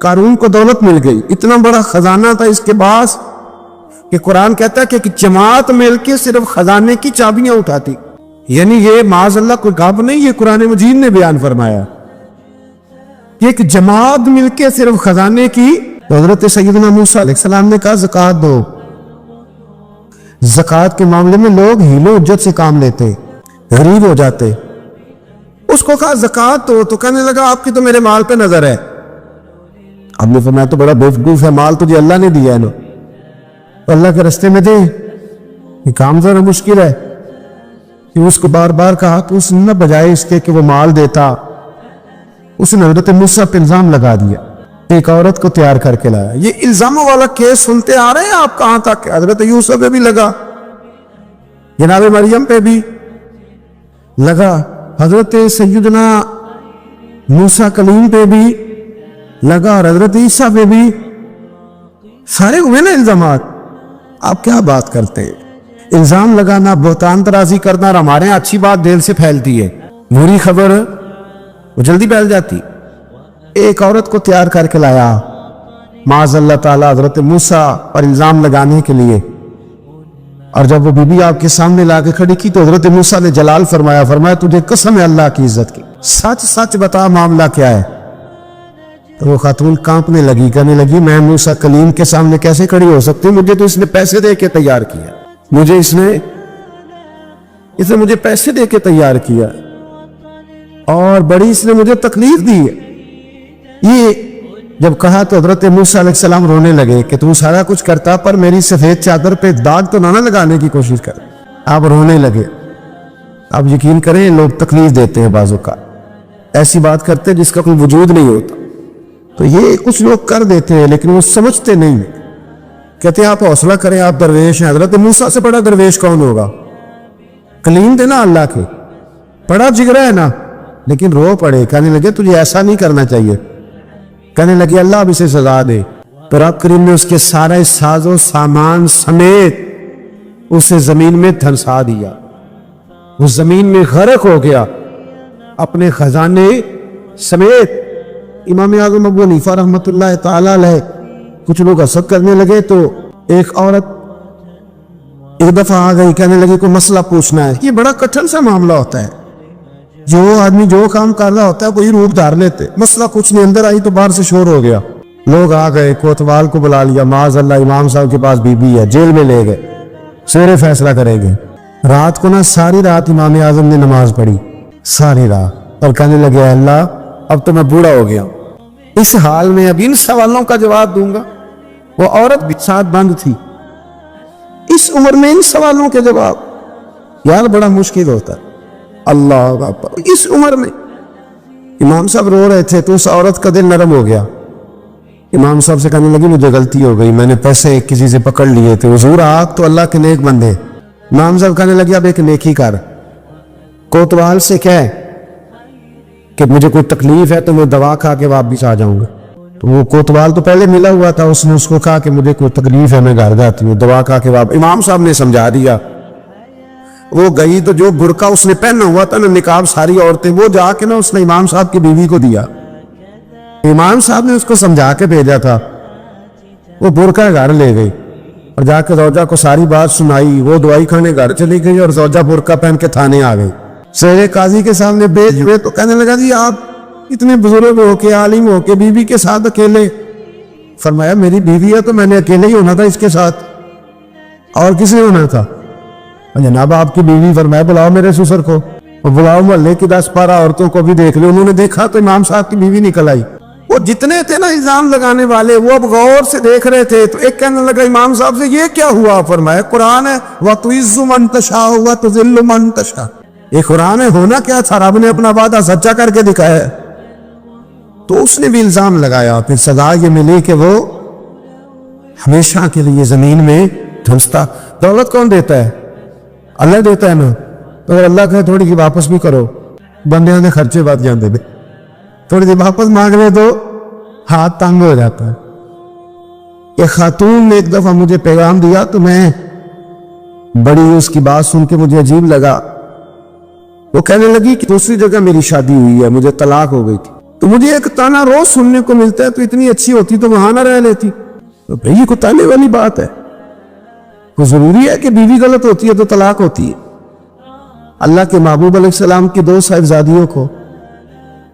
قارون کو دولت مل گئی, اتنا بڑا خزانہ تھا اس کے پاس کہ قرآن کہتا ہے کہ ایک جماعت مل کے صرف خزانے کی چابیاں اٹھاتی. یعنی یہ معاذ اللہ کوئی غاب نہیں, یہ قرآن مجید نے بیان فرمایا کہ ایک جماعت مل کے صرف خزانے کی. حضرت سیدنا موسیٰ علیہ السلام نے کہا زکوٰۃ دو. زکوٰۃ کے معاملے میں لوگ ہیل و حجت سے کام لیتے, غریب ہو جاتے. اس کو کہا زکوٰۃ دو تو کہنے لگا آپ کی تو میرے مال پہ نظر ہے. اب نے فرمایا تو بڑا بیوقوف ہے, مال تجھے اللہ نے دیا ہے نا, تو اللہ کے رستے میں دے. یہ کام ذرا مشکل ہے کہ اس کو بار بار کہا کہ اس نے نہ بجائے اس کے کہ وہ مال دیتا, اس نے حضرت موسیٰ پہ الزام لگا دیا, ایک عورت کو تیار کر کے لایا. یہ الزاموں والا کیس سنتے آ رہے ہیں آپ کہاں تک. حضرت یوسف پہ بھی لگا, جناب مریم پہ بھی لگا, حضرت سیدنا موسیٰ کلیم پہ بھی لگا, اور حضرت عیسیٰ پہ بھی. سارے ہوئے نا الزامات. آپ کیا بات کرتے ہیں؟ الزام لگانا, بہتان ترازی کرنا, اور ہمارے یہاں اچھی بات دل سے پھیلتی ہے, بری خبر وہ جلدی پھیل جاتی. ایک عورت کو تیار کر کے لایا معاذ اللہ تعالیٰ حضرت موسیٰ پر الزام لگانے کے لیے, اور جب وہ بی بی آپ کے سامنے لا کے کھڑی کی تو حضرت موسیٰ نے جلال فرمایا, فرمایا تجھے قسم ہے اللہ کی عزت کی, سچ سچ بتا معاملہ کیا ہے. تو وہ خاتون کانپنے لگی, کہنے لگی میں موسیٰ کلیم کے سامنے کیسے کھڑی ہو سکتی, مجھے تو اس نے پیسے دے کے تیار کیا, مجھے اس نے مجھے پیسے دے کے تیار کیا, اور بڑی اس نے مجھے تکلیف دی ہے. یہ جب کہا تو حضرت موسیٰ علیہ السلام رونے لگے کہ تو سارا کچھ کرتا پر میری سفید چادر پہ داغ تو نہ لگانے کی کوشش کر. آپ رونے لگے. آپ یقین کریں لوگ تکلیف دیتے ہیں بعضوں کا, ایسی بات کرتے ہیں جس کا کوئی وجود نہیں ہوتا, تو یہ کچھ لوگ کر دیتے ہیں لیکن وہ سمجھتے نہیں ہیں. کہتے ہیں آپ حوصلہ کریں, آپ درویش ہیں. حضرت موسیٰ سے بڑا درویش کون ہوگا؟ کلیم تھے نا اللہ کے, بڑا جگرا ہے نا, لیکن رو پڑے, کہنے لگے تجھے ایسا نہیں کرنا چاہیے. کہنے لگے اللہ اب اسے سزا دے. تو رب کریم نے اس کے سارے ساز و سامان سمیت اسے زمین میں دھنسا دیا. وہ زمین میں غرق ہو گیا اپنے خزانے سمیت. امام اعظم ابو حنیفہ رحمۃ اللہ تعالی علیہ کچھ لوگ حسد کرنے لگے, تو ایک عورت ایک دفعہ آ گئی, کہنے لگی کوئی مسئلہ پوچھنا ہے. یہ بڑا کٹھن سا معاملہ ہوتا ہے, جو آدمی جو کام کر رہا ہوتا ہے کوئی روپ دھار لیتے. مسئلہ کچھ نہیں, اندر آئی تو باہر سے شور ہو گیا, لوگ آ گئے, کوتوال کو بلا لیا, معاذ اللہ امام صاحب کے پاس بی بی ہے, جیل میں لے گئے, سویرے فیصلہ کریں گے. رات کو نا ساری رات امام اعظم نے نماز پڑھی, ساری رات, اور کہنے لگے اللہ اب تو میں بوڑھا ہو گیا, اس حال میں اب ان سوالوں کا جواب دوں گا. وہ عورت بھی ساتھ بند تھی, اس عمر میں ان سوالوں کے جواب, یار بڑا مشکل ہوتا ہے. اللہ اکبر, اس عمر میں. امام صاحب رو رہے تھے تو اس عورت کا دل نرم ہو گیا. امام صاحب سے کہنے لگی مجھے غلطی ہو گئی, میں نے پیسے کسی سے پکڑ لیے تھے, حضور آپ تو اللہ کے نیک بندے. امام صاحب کہنے لگے اب ایک نیکی کر, کوتوال سے کہہ کہ مجھے کوئی تکلیف ہے تو میں دوا کھا کے واپس آ جاؤں گا. تو وہ کوتوال تو پہلے ملا ہوا تھا, اس نے اس کو کہا کہ مجھے کوئی تکلیف ہے میں گھر جاتی ہوں, دوا کھا کے واپس. امام صاحب نے سمجھا دیا. وہ گئی تو جو برقع اس نے پہنا ہوا تھا نا, نقاب ساری عورتیں, وہ جا کے نا اس نے امام صاحب کی بیوی کو دیا. امام صاحب نے اس کو سمجھا کے بھیجا تھا, وہ برقع گھر لے گئی اور جا کے زوجہ کو ساری بات سنائی. وہ دوائی کھانے گھر چلی گئی اور زوجہ برقع پہن کے تھانے آ گئی. سہرے قاضی کے سامنے بھیج ہوئے تو کہنے لگا جی آپ اتنے بزرگ ہو کے عالم ہو کے بیوی کے ساتھ اکیلے. فرمایا میری بیوی ہے تو میں نے اکیلے ہی ہونا تھا اس کے ساتھ, اور کس نے ہونا تھا؟ جناب آپ کی بیوی. فرمایا بلاؤ میرے سسر کو, بلاؤ محلے کی 10-12 عورتوں کو بھی دیکھ لے. انہوں نے دیکھا تو امام صاحب کی بیوی نکل آئی. وہ جتنے تھے نا الزام لگانے والے وہ اب غور سے دیکھ رہے تھے. تو ایک کہنے لگا امام صاحب سے یہ کیا ہوا؟ فرمایا قرآن ہے وَتُعِزُّ مَن تَشَاءُ وَتُذِلُّ مَن تَشَاءُ. یہ قرآن ہے, ہونا کیا تھا, رب نے اپنا وعدہ سچا کر کے دکھایا ہے. تو اس نے بھی الزام لگایا. پھر سزا یہ ملی کہ وہ ہمیشہ کے لیے زمین میں دھنستا. دولت کون دیتا ہے؟ اللہ دیتا ہے نا. تو اگر اللہ کہے تھوڑی سی واپس بھی کرو, بندیاں نے خرچے بات جان دے دے, تھوڑی سی واپس مانگ لے تو ہاتھ تنگ ہو جاتا ہے. ایک خاتون نے ایک دفعہ مجھے پیغام دیا تو میں بڑی اس کی بات سن کے مجھے عجیب لگا. وہ کہنے لگی کہ دوسری جگہ میری شادی ہوئی ہے, مجھے طلاق ہو گئی تھی. تو مجھے ایک تانا روز سننے کو ملتا ہے تو اتنی اچھی ہوتی تو وہاں نہ رہ لیتی. تو بھئی یہ کو تانے والی بات ہے. کو ضروری ہے کہ بیوی غلط ہوتی ہے تو طلاق ہوتی ہے؟ اللہ کے محبوب علیہ السلام کی 2 صاحبزادیوں کو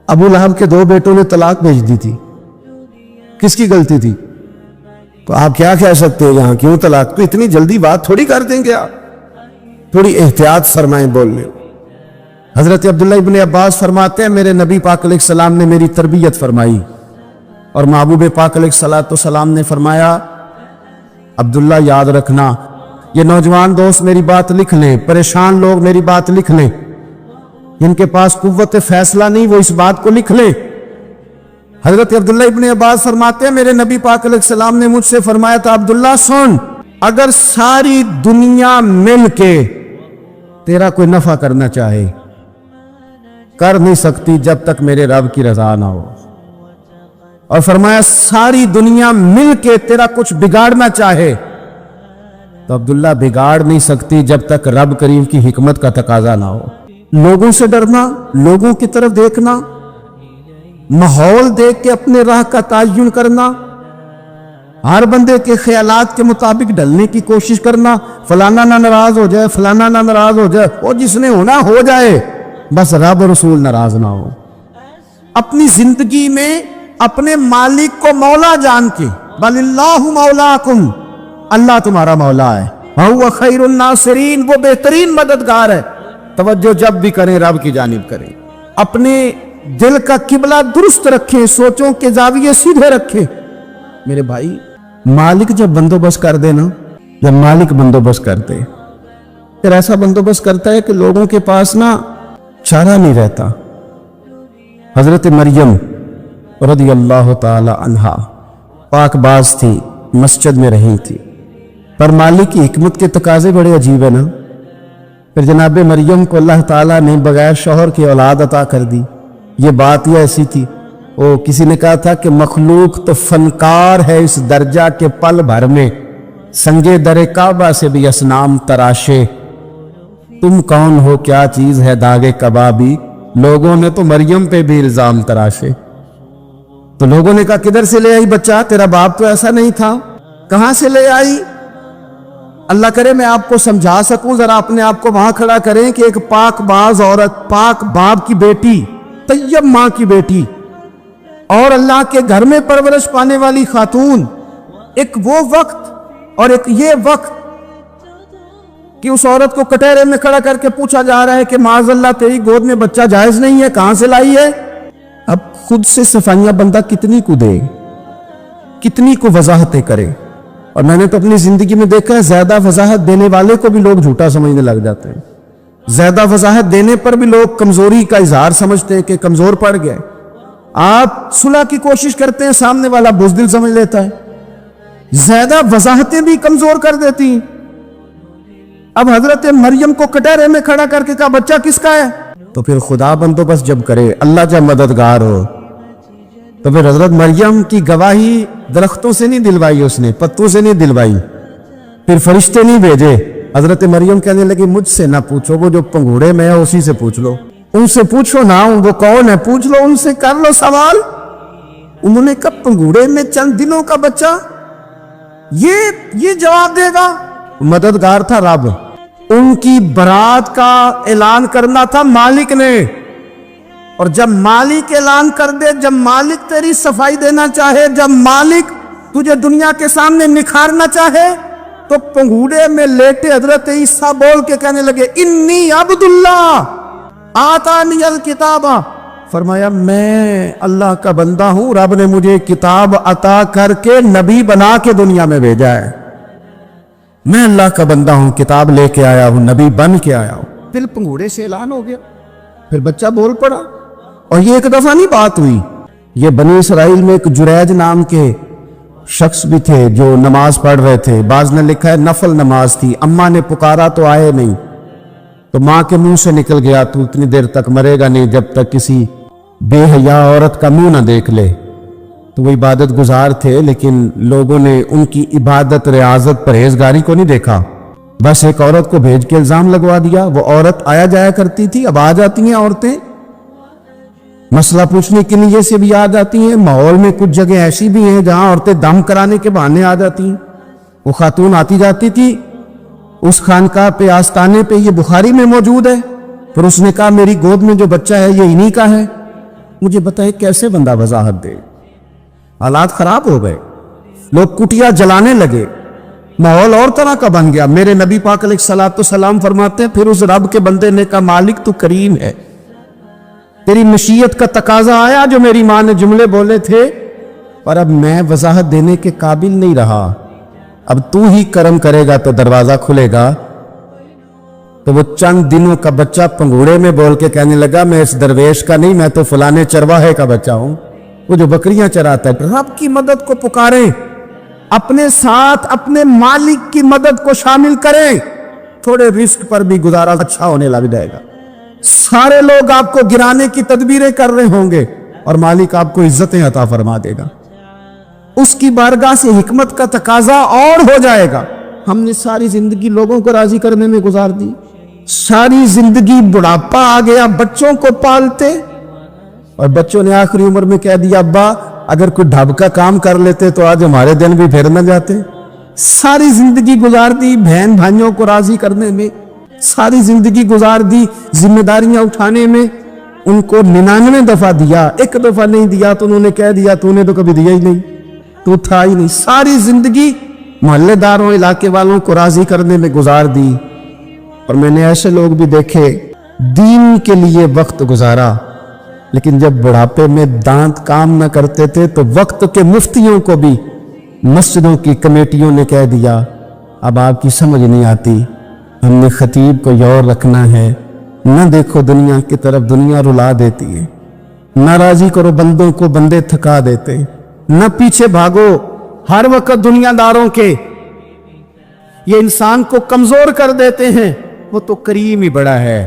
ابو لہب کے 2 بیٹوں نے طلاق بھیج دی تھی. کس کی غلطی تھی؟ تو آپ کیا کہہ سکتے ہیں یہاں کیوں طلاق؟ تو اتنی جلدی بات تھوڑی کر دیں گے آپ. تھوڑی احتیاط فرمائیں بولنے. حضرت عبداللہ ابن عباس فرماتے ہیں میرے نبی پاک علیہ السلام نے میری تربیت فرمائی اور محبوب پاک علیہ السلام نے فرمایا عبداللہ یاد رکھنا، یہ نوجوان دوست میری بات لکھ لیں، پریشان لوگ میری بات لکھ لیں، جن کے پاس قوت فیصلہ نہیں وہ اس بات کو لکھ لیں. حضرت عبداللہ ابن عباس فرماتے ہیں میرے نبی پاک علیہ السلام نے مجھ سے فرمایا تھا عبداللہ سن، اگر ساری دنیا مل کے تیرا کوئی نفع کرنا چاہے کر نہیں سکتی جب تک میرے رب کی رضا نہ ہو. اور فرمایا ساری دنیا مل کے تیرا کچھ بگاڑنا چاہے تو عبداللہ بگاڑ نہیں سکتی جب تک رب کریم کی حکمت کا تقاضا نہ ہو. لوگوں سے ڈرنا، لوگوں کی طرف دیکھنا، ماحول دیکھ کے اپنے راہ کا تعین کرنا، ہر بندے کے خیالات کے مطابق ڈھلنے کی کوشش کرنا، فلانا نہ ناراض ہو جائے، فلانا نہ ناراض ہو جائے، وہ جس نے ہونا ہو جائے، بس رب رسول ناراض نہ ہو. اپنی زندگی میں اپنے مالک کو مولا جان کے بل اللہ مولاکم، اللہ تمہارا مولا ہے، وَهُوَ خَيْرُ النَّاصِرِينَ، وہ بہترین مددگار ہے. توجہ جب بھی کریں رب کی جانب کریں. اپنے دل کا قبلہ درست رکھیں، سوچوں کے زاویے سیدھے رکھیں. میرے بھائی مالک جب بندوبست کر دے نا، جب مالک بندوبست کرتے پھر ایسا بندوبست کرتا ہے کہ لوگوں کے پاس نا چارہ نہیں رہتا. حضرت مریم رضی اللہ تعالی عنہا پاک باز تھی، مسجد میں رہی تھی، پر مالک کی حکمت کے تقاضے بڑے عجیب ہیں نا. پھر جناب مریم کو اللہ تعالیٰ نے بغیر شوہر کی اولاد عطا کر دی. یہ بات ہی ایسی تھی. کسی نے کہا تھا کہ مخلوق تو فنکار ہے اس درجہ کے پل بھر میں سنگے در کعبہ سے بھی اصنام تراشے. تم کون ہو کیا چیز ہے داغے کبابی، لوگوں نے تو مریم پہ بھی الزام تراشے. تو لوگوں نے کہا کدھر سے لے آئی بچہ، تیرا باپ تو ایسا نہیں تھا، کہاں سے لے آئی؟ اللہ کرے میں آپ کو سمجھا سکوں، ذرا اپنے آپ کو وہاں کھڑا کریں کہ ایک پاک باز عورت، پاک باپ کی بیٹی، طیب ماں کی بیٹی اور اللہ کے گھر میں پرورش پانے والی خاتون، ایک وہ وقت اور ایک یہ وقت کہ اس عورت کو کٹہرے میں کھڑا کر کے پوچھا جا رہا ہے کہ معاذ اللہ تیری گود میں بچہ جائز نہیں ہے، کہاں سے لائی ہے؟ اب خود سے صفائیاں بندہ کتنی کو دے، کتنی کو وضاحتیں کرے. اور میں نے تو اپنی زندگی میں دیکھا ہے زیادہ وضاحت دینے والے کو بھی لوگ جھوٹا سمجھنے لگ جاتے ہیں. زیادہ وضاحت دینے پر بھی لوگ کمزوری کا اظہار سمجھتے ہیں کہ کمزور پڑ گئے. آپ صلح کی کوشش کرتے ہیں، سامنے والا بزدل سمجھ لیتا ہے. زیادہ وضاحتیں بھی کمزور کر دیتی ہیں. اب حضرت مریم کو کٹہرے میں کھڑا کر کے کہا بچہ کس کا ہے؟ تو پھر خدا بندوبست جب کرے، اللہ جب مددگار ہو، تو پھر حضرت مریم کی گواہی درختوں سے نہیں دلوائی، اس نے پتوں سے نہیں دلوائی، پھر فرشتے نہیں بھیجے. حضرت مریم کہنے لگی مجھ سے نہ پوچھو، وہ جو پنگوڑے میں ہے اسی سے پوچھ لو، ان سے پوچھو نا، وہ کون ہے پوچھ لو، ان سے کر لو سوال. انہوں نے کہا پنگوڑے میں چند دنوں کا بچہ، یہ جواب دے گا؟ مددگار تھا رب. ان کی برات کا اعلان کرنا تھا مالک نے، اور جب مالک اعلان کر دے، جب مالک تیری صفائی دینا چاہے، جب مالک تجھے دنیا کے سامنے نکھارنا چاہے، تو پنگوڑے میں لیٹے حضرت عیسیٰ بول کے کہنے لگے انی عبداللہ آتانی الکتاب، فرمایا میں اللہ کا بندہ ہوں، رب نے مجھے کتاب عطا کر کے نبی بنا کے دنیا میں بھیجا ہے، میں اللہ کا بندہ ہوں، کتاب لے کے آیا ہوں، نبی بن کے آیا ہوں. پھر پنگوڑے سے اعلان ہو گیا، پھر بچہ بول پڑا. اور یہ ایک دفعہ نہیں بات ہوئی، یہ بنی اسرائیل میں ایک جریج نام کے شخص بھی تھے جو نماز پڑھ رہے تھے. بعض نے لکھا ہے نفل نماز تھی، اماں نے پکارا تو آئے نہیں، تو ماں کے منہ سے نکل گیا تو اتنی دیر تک مرے گا نہیں جب تک کسی بے حیا عورت کا منہ نہ دیکھ لے. تو وہ عبادت گزار تھے، لیکن لوگوں نے ان کی عبادت، ریاضت، پرہیزگاری کو نہیں دیکھا، بس ایک عورت کو بھیج کے الزام لگوا دیا. وہ عورت آیا جایا کرتی تھی، اب آ جاتی ہیں عورتیں. مسئلہ پوچھنے کے لیے سے بھی آ جاتی ہیں. ماحول میں کچھ جگہ ایسی بھی ہیں جہاں عورتیں دم کرانے کے بہانے آ جاتی ہیں. وہ خاتون آتی جاتی تھی اس خانقاہ پہ, آستانے پہ, یہ بخاری میں موجود ہے. پھر اس نے کہا میری گود میں جو بچہ ہے یہ انہی کا ہے. مجھے بتائے کیسے بندہ وضاحت دے. حالات خراب ہو گئے, لوگ کٹیا جلانے لگے, ماحول اور طرح کا بن گیا. میرے نبی پاک علیہ الصلوۃ والسلام فرماتے ہیں پھر اس رب کے بندے نے کہا مالک تو کریم ہے, تیری مشیت کا تقاضا آیا جو میری ماں نے جملے بولے تھے, اور اب میں وضاحت دینے کے قابل نہیں رہا, اب تو ہی کرم کرے گا تو دروازہ کھلے گا. تو وہ چند دنوں کا بچہ پنگوڑے میں بول کے کہنے لگا میں اس درویش کا نہیں, میں تو فلانے چرواہے کا بچہ ہوں, وہ جو بکریاں چراتا ہے. رب کی مدد کو پکاریں, اپنے ساتھ اپنے مالک کی مدد کو شامل کریں, تھوڑے رزق پر بھی گزارا اچھا ہونے لگ جائے گا. سارے لوگ آپ کو گرانے کی تدبیریں کر رہے ہوں گے اور مالک آپ کو عزتیں عطا فرما دے گا. اس کی بارگاہ سے حکمت کا تقاضا اور ہو جائے گا. ہم نے ساری زندگی لوگوں کو راضی کرنے میں گزار دی, ساری زندگی بڑھاپا آ گیا بچوں کو پالتے, اور بچوں نے آخری عمر میں کہہ دیا ابا اگر کوئی ڈھب کا کام کر لیتے تو آج ہمارے دن بھی پھر نہ جاتے. ساری زندگی گزار دی بہن بھائیوں کو راضی کرنے میں, ساری زندگی گزار دی ذمہ داریاں اٹھانے میں. ان کو 99 دفعہ دیا, ایک دفعہ نہیں دیا تو انہوں نے کہہ دیا تو نے تو کبھی دیا ہی نہیں, تو تھا ہی نہیں. ساری زندگی محلے داروں علاقے والوں کو راضی کرنے میں گزار دی. اور میں نے ایسے لوگ بھی دیکھے دین کے لیے وقت گزارا, لیکن جب بڑھاپے میں دانت کام نہ کرتے تھے تو وقت کے مفتیوں کو بھی مسجدوں کی کمیٹیوں نے کہہ دیا اب آپ کی سمجھ نہیں آتی, ہم نے خطیب کو یور رکھنا ہے, نہ دیکھو دنیا کی طرف, دنیا رلا دیتی ہے, نہ راضی کرو بندوں کو, بندے تھکا دیتے, نہ پیچھے بھاگو ہر وقت دنیا داروں کے, یہ انسان کو کمزور کر دیتے ہیں. وہ تو کریم ہی بڑا ہے,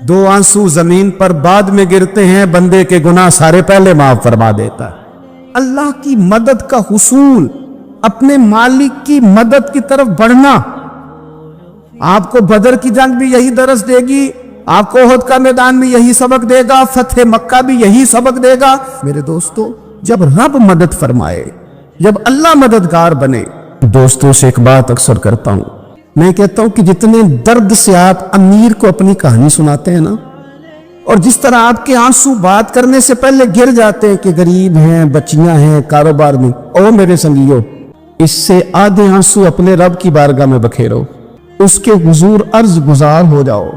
2 آنسو زمین پر بعد میں گرتے ہیں, بندے کے گناہ سارے پہلے معاف فرما دیتا ہے. اللہ کی مدد کا حصول, اپنے مالک کی مدد کی طرف بڑھنا. آپ کو بدر کی جنگ بھی یہی درس دے گی, آپ کو احد کا میدان بھی یہی سبق دے گا, فتح مکہ بھی یہی سبق دے گا. میرے دوستو, جب رب مدد فرمائے, جب اللہ مددگار بنے. دوستوں سے ایک بات اکثر کرتا ہوں, میں کہتا ہوں کہ جتنے درد سے آپ امیر کو اپنی کہانی سناتے ہیں نا, اور جس طرح آپ کے آنسو بات کرنے سے پہلے گر جاتے ہیں کہ غریب ہیں, بچیاں ہیں, کاروبار میں, او میرے سنگیو, اس سے آدھے آنسو اپنے رب کی بارگاہ میں بکھیرو, اس کے حضور عرض گزار ہو جاؤ,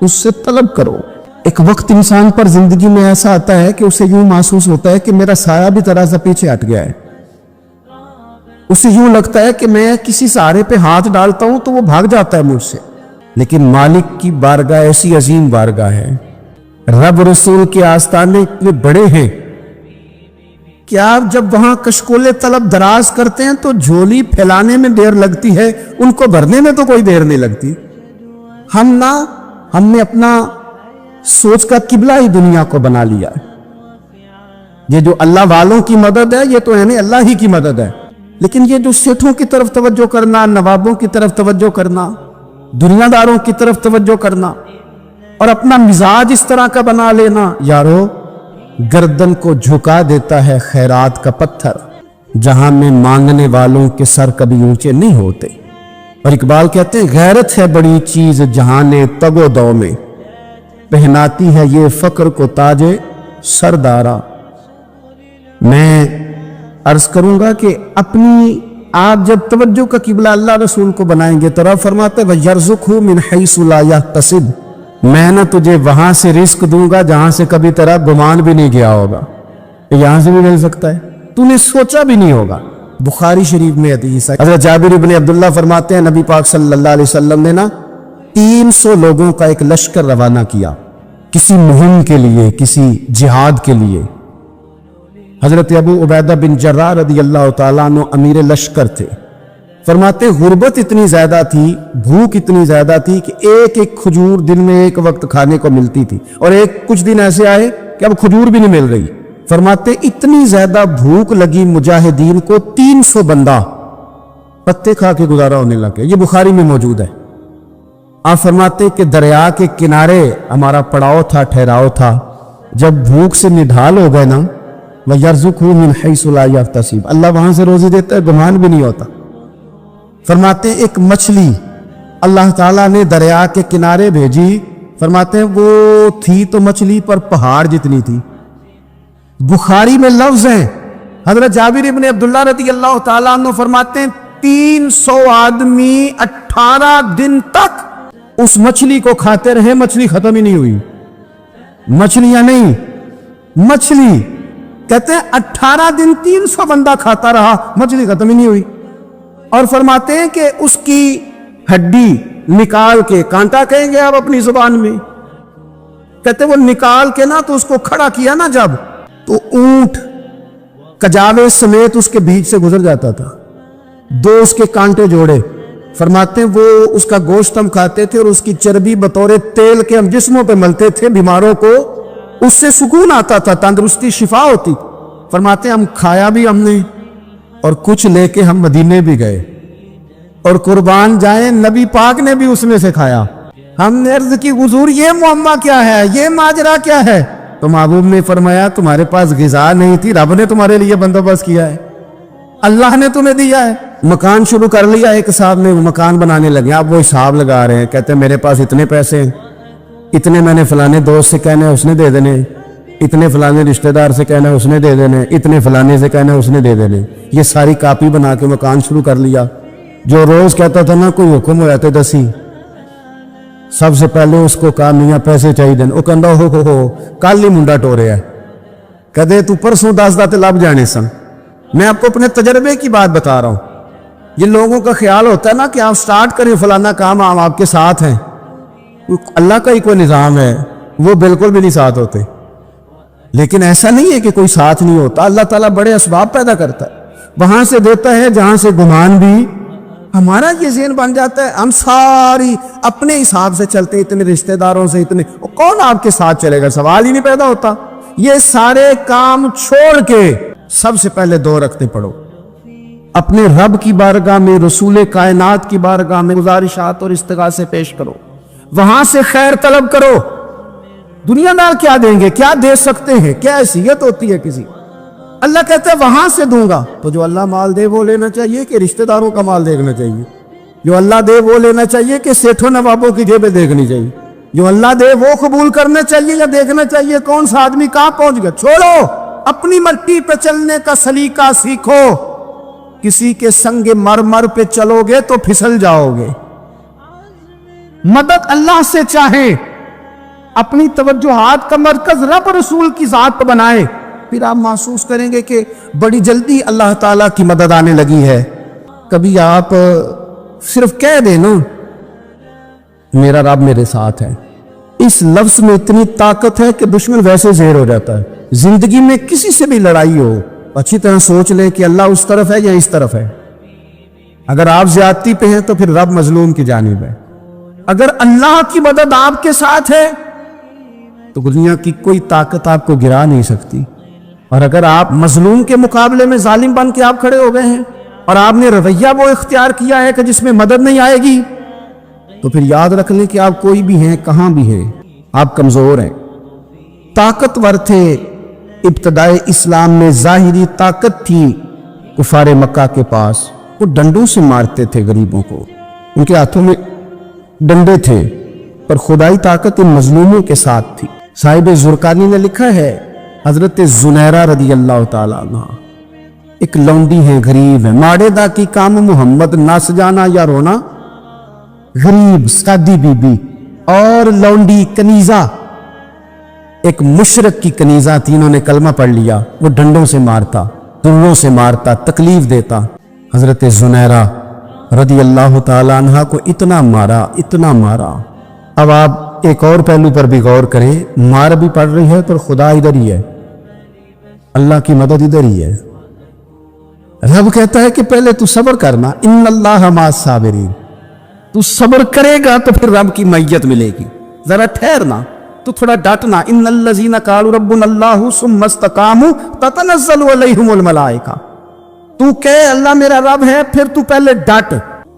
اس سے طلب کرو. ایک وقت انسان پر زندگی میں ایسا آتا ہے کہ اسے یوں محسوس ہوتا ہے کہ میرا سایہ بھی ذرا سا پیچھے ہٹ گیا ہے. اسے یوں لگتا ہے کہ میں کسی سہارے پہ ہاتھ ڈالتا ہوں تو وہ بھاگ جاتا ہے مجھ سے. لیکن مالک کی بارگاہ ایسی عظیم بارگاہ ہے, رب رسول کے آستانے اتنے بڑے ہیں کہ آپ جب وہاں کشکول طلب دراز کرتے ہیں تو جھولی پھیلانے میں دیر لگتی ہے, ان کو بھرنے میں تو کوئی دیر نہیں لگتی. ہم نے اپنا سوچ کا قبلہ ہی دنیا کو بنا لیا ہے. یہ جو اللہ والوں کی مدد ہے یہ تو یعنی اللہ ہی کی مدد ہے, لیکن یہ جو سیٹھوں کی طرف توجہ کرنا, نوابوں کی طرف توجہ کرنا, دنیا داروں کی طرف توجہ کرنا, اور اپنا مزاج اس طرح کا بنا لینا, یارو گردن کو جھکا دیتا ہے خیرات کا پتھر, جہاں میں مانگنے والوں کے سر کبھی اونچے نہیں ہوتے. اور اقبال کہتے ہیں غیرت ہے بڑی چیز جہان تگ و دو میں, پہناتی ہے یہ فقر کو تاج سردارا. میں عرض کروں گا کہ اپنی آپ جب توجہ کا قبلہ اللہ رسول کو بنائیں گے تو رب فرماتے ہیں وَيَرْزُقْهُ مِنْ حَيْثُ لَا يَحْتَسِبُ, میں نہ تجھے وہاں سے رزق دوں گا جہاں سے کبھی تیرا گمان بھی نہیں گیا ہوگا. یہاں سے بھی مل سکتا ہے, تو نے سوچا بھی نہیں ہوگا. بخاری شریف میں حدیث ہے, حضرت جابر ابن عبداللہ فرماتے ہیں نبی پاک صلی اللہ علیہ وسلم نے نا 300 لوگوں کا ایک لشکر روانہ کیا کسی مہم کے لیے, کسی جہاد کے لیے. حضرت ابو عبیدہ بن جراح رضی اللہ تعالیٰ عنہ امیر لشکر تھے. فرماتے غربت اتنی زیادہ تھی, بھوک اتنی زیادہ تھی کہ ایک ایک کھجور دن میں ایک وقت کھانے کو ملتی تھی, اور کچھ دن ایسے آئے کہ اب کھجور بھی نہیں مل رہی. فرماتے اتنی زیادہ بھوک لگی مجاہدین کو 300 بندہ پتے کھا کے گزارا ہونے لگے. یہ بخاری میں موجود ہے. آپ فرماتے کہ دریا کے کنارے ہمارا پڑاؤ تھا, ٹھہراؤ تھا, جب بھوک سے نڈھال ہو گئے نا وَيَرْزُقْهُ مِنْ حَيْثُ لَا يَحْتَسِبُ، اللہ وہاں سے روزی دیتا ہے گمان بھی نہیں ہوتا۔ فرماتے ہیں ایک مچھلی اللہ تعالیٰ نے دریا کے کنارے بھیجی، فرماتے ہیں وہ تھی تو مچھلی پر پہاڑ جتنی تھی۔ بخاری میں لفظ ہیں، حضرت جابر ابن عبداللہ رضی اللہ تعالیٰ عنہ فرماتے ہیں 300 آدمی 18 دن تک اس مچھلی کو کھاتے رہے، مچھلی ختم ہی نہیں ہوئی۔ مچھلیاں نہیں، مچھلی کہتے ہیں 18 دن 300 بندہ کھاتا رہا، مچھلی ختم ہی نہیں ہوئی۔ اور فرماتے ہیں کہ اس کی ہڈی نکال کے، کانٹا کہیں گے آپ اپنی زبان میں، کہتے ہیں وہ نکال کے نا تو اس کو کھڑا کیا نا جب، تو اونٹ کجاوے سمیت اس کے بیچ سے گزر جاتا تھا، 2 اس کے کانٹے جوڑے۔ فرماتے ہیں وہ اس کا گوشت ہم کھاتے تھے اور اس کی چربی بطور تیل کے ہم جسموں پہ ملتے تھے، بیماروں کو اس سے سکون آتا تھا، تندرستی شفا ہوتی۔ فرماتے ہیں ہم کھایا بھی ہم نے اور کچھ لے کے ہم مدینے بھی گئے، اور قربان جائیں نبی پاک نے بھی اس میں سے کھایا۔ ہم نے عرض کی حضور یہ معاملہ کیا ہے، یہ ماجرا کیا ہے؟ تو محبوب نے فرمایا تمہارے پاس غذا نہیں تھی، رب نے تمہارے لیے بندوبست کیا ہے، اللہ نے تمہیں دیا ہے۔ مکان شروع کر لیا، ایک صاحب نے مکان بنانے لگے، آپ وہ حساب لگا رہے ہیں، کہتے ہیں میرے پاس اتنے پیسے ہیں، اتنے میں نے فلانے دوست سے کہنا ہے اس نے دے دینے، اتنے فلانے رشتہ دار سے کہنا ہے اس نے دے دینے، اتنے فلانے سے کہنا ہے اس نے دے دینے۔ یہ ساری کاپی بنا کے مکان شروع کر لیا۔ جو روز کہتا تھا نا کوئی حکم ہو جاتے دسی، سب سے پہلے اس کو کہا میاں پیسے چاہیے دن، وہ کہندا ہو کل ہی منڈا ٹورے ہے، کہتے تو پرسوں 10 داتے لب جانے سن۔ میں آپ کو اپنے تجربے کی بات بتا رہا ہوں۔ یہ لوگوں کا خیال ہوتا ہے نا کہ آپ سٹارٹ کریں فلانا کام، ہم آپ کے ساتھ ہیں، اللہ کا ہی کوئی نظام ہے، وہ بالکل بھی نہیں ساتھ ہوتے۔ لیکن ایسا نہیں ہے کہ کوئی ساتھ نہیں ہوتا، اللہ تعالیٰ بڑے اسباب پیدا کرتا ہے، وہاں سے دیتا ہے جہاں سے گمان بھی۔ ہمارا یہ ذہن بن جاتا ہے ہم ساری اپنے حساب سے چلتے، اتنے رشتہ داروں سے اتنے، کون آپ کے ساتھ چلے گا، سوال ہی نہیں پیدا ہوتا۔ یہ سارے کام چھوڑ کے سب سے پہلے 2 رکعتیں پڑھو، اپنے رب کی بارگاہ میں، رسول کائنات کی بارگاہ میں گزارشات اور استغاثے پیش کرو، وہاں سے خیر طلب کرو۔ دنیا دار کیا دیں گے، کیا دے سکتے ہیں، کیا حیثیت ہوتی ہے کسی، اللہ کہتا ہے وہاں سے دوں گا۔ تو جو اللہ مال دے وہ لینا چاہیے کہ رشتہ داروں کا مال دیکھنا چاہیے؟ جو اللہ دے وہ لینا چاہیے کہ سیٹھوں نوابوں کی جیبیں دیکھنی چاہیے؟ جو اللہ دے وہ قبول کرنا چاہیے یا دیکھنا چاہیے کون سا آدمی کہاں پہنچ گیا؟ چھوڑو، اپنی مٹی پہ چلنے کا سلیقہ سیکھو۔ کسی کے سنگ مرمر پہ چلو گے تو پھسل جاؤ گے۔ مدد اللہ سے چاہے، اپنی توجہات کا مرکز رب رسول کی ذات پہ بنائے، پھر آپ محسوس کریں گے کہ بڑی جلدی اللہ تعالیٰ کی مدد آنے لگی ہے۔ کبھی آپ صرف کہہ دیں نا میرا رب میرے ساتھ ہے، اس لفظ میں اتنی طاقت ہے کہ دشمن ویسے زہر ہو جاتا ہے۔ زندگی میں کسی سے بھی لڑائی ہو، اچھی طرح سوچ لیں کہ اللہ اس طرف ہے یا اس طرف ہے۔ اگر آپ زیادتی پہ ہیں تو پھر رب مظلوم کی جانب ہے۔ اگر اللہ کی مدد آپ کے ساتھ ہے تو دنیا کی کوئی طاقت آپ کو گرا نہیں سکتی۔ اور اگر آپ مظلوم کے مقابلے میں ظالم بن کے آپ کھڑے ہو گئے ہیں اور آپ نے رویہ وہ اختیار کیا ہے کہ جس میں مدد نہیں آئے گی، تو پھر یاد رکھ لیں کہ آپ کوئی بھی ہیں، کہاں بھی ہیں، آپ کمزور ہیں۔ طاقتور تھے ابتدائے اسلام میں، ظاہری طاقت تھی کفار مکہ کے پاس، وہ ڈنڈوں سے مارتے تھے غریبوں کو، ان کے ہاتھوں میں ڈنڈے تھے، پر خدائی طاقت ان مظلوموں کے ساتھ تھی۔ صاحب زرقانی نے لکھا ہے حضرت زنیرہ رضی اللہ تعالیٰ عنہ ایک لونڈی ہے، غریب ہے، ماڑے دا کی کام محمد نس جانا یا رونا، غریب سادی بی بی اور لونڈی کنیزہ، ایک مشرک کی کنیزہ تھی، انہوں نے کلمہ پڑھ لیا، وہ ڈنڈوں سے مارتا، دروں سے مارتا، تکلیف دیتا۔ حضرت زنیرہ رضی اللہ تعالیٰ عنہ کو اتنا مارا، اتنا مارا۔ اب آپ ایک اور پہلو پر بھی غور کریں، مار بھی پڑ رہی ہے پر خدا ادھر ہی ہے، اللہ کی مدد ادھر ہی ہے۔ رب کہتا ہے کہ پہلے تو صبر کرنا، ان اللہ مع الصابرین، تو صبر کرے گا تو پھر رب کی معیت ملے گی، ذرا ٹھہرنا، تو تھوڑا ڈٹنا۔ ان الذین قالوا ربنا اللہ ثم استقاموا تتنزل علیہم الملائکہ، تو کہے اللہ میرا رب ہے، پھر تو پہلے ڈٹ،